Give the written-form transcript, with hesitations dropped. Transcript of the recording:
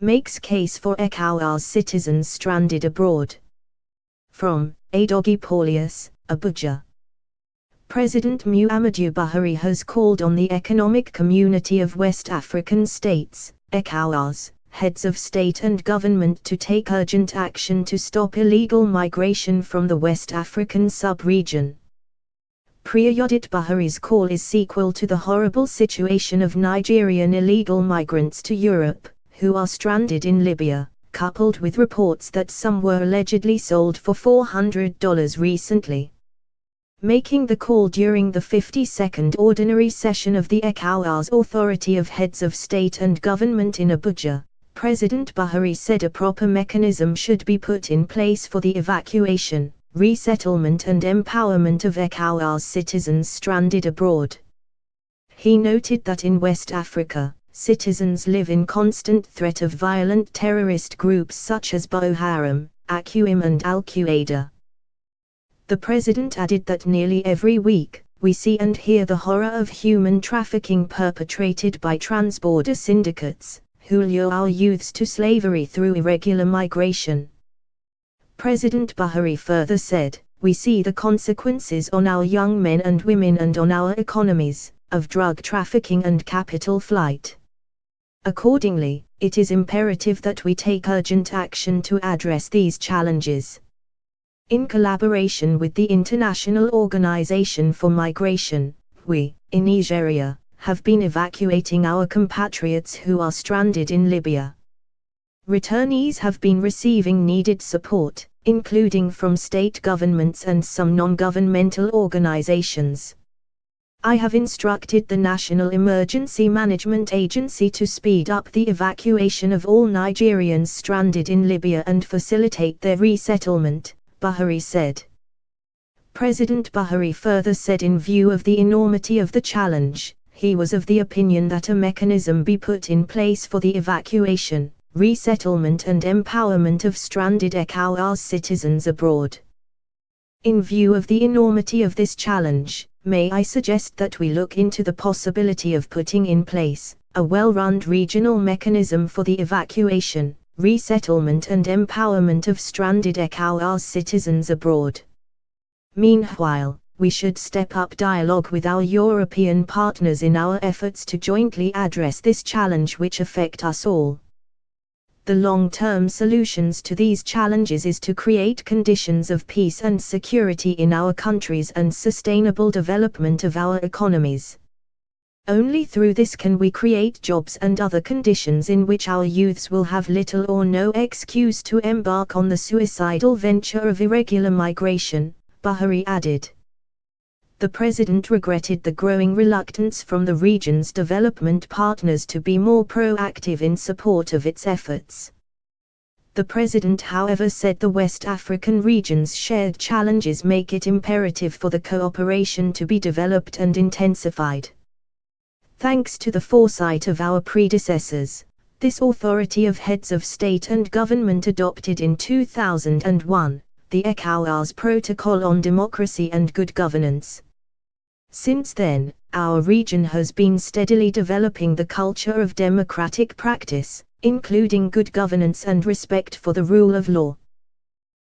makes case for ECOWAS citizens stranded abroad. From Adogi Paulius, Abuja. President Muhammadu Buhari has called on the Economic Community of West African States, ECOWAS, heads of state and government to take urgent action to stop illegal migration from the West African sub-region. President Buhari's call is sequel to the horrible situation of Nigerian illegal migrants to Europe, who are stranded in Libya, coupled with reports that some were allegedly sold for $400 recently. Making the call during the 52nd Ordinary Session of the ECOWAS Authority of Heads of State and Government in Abuja, President Buhari said a proper mechanism should be put in place for the evacuation, resettlement and empowerment of ECOWAS citizens stranded abroad. He noted that in West Africa, citizens live in constant threat of violent terrorist groups such as Boko Haram, AQM and Al-Qaeda. The president added that nearly every week, we see and hear the horror of human trafficking perpetrated by transborder syndicates, who lure our youths to slavery through irregular migration. President Buhari further said, "We see the consequences on our young men and women and on our economies, of drug trafficking and capital flight. Accordingly, it is imperative that we take urgent action to address these challenges." In collaboration with the International Organization for Migration, we, in Nigeria, have been evacuating our compatriots who are stranded in Libya. Returnees have been receiving needed support, including from state governments and some non-governmental organizations. I have instructed the National Emergency Management Agency to speed up the evacuation of all Nigerians stranded in Libya and facilitate their resettlement, Buhari said. President Buhari further said in view of the enormity of the challenge, he was of the opinion that a mechanism be put in place for the evacuation, resettlement and empowerment of stranded ECOWAS citizens abroad. In view of the enormity of this challenge, may I suggest that we look into the possibility of putting in place a well-run regional mechanism for the evacuation, resettlement and empowerment of stranded ECOWAS citizens abroad. Meanwhile, we should step up dialogue with our European partners in our efforts to jointly address this challenge which affect us all. The long-term solutions to these challenges is to create conditions of peace and security in our countries and sustainable development of our economies. Only through this can we create jobs and other conditions in which our youths will have little or no excuse to embark on the suicidal venture of irregular migration, Buhari added. The president regretted the growing reluctance from the region's development partners to be more proactive in support of its efforts. The president, however, said the West African region's shared challenges make it imperative for the cooperation to be developed and intensified. Thanks to the foresight of our predecessors, this authority of heads of state and government adopted in 2001, the ECOWAS Protocol on Democracy and Good Governance. Since then, our region has been steadily developing the culture of democratic practice, including good governance and respect for the rule of law.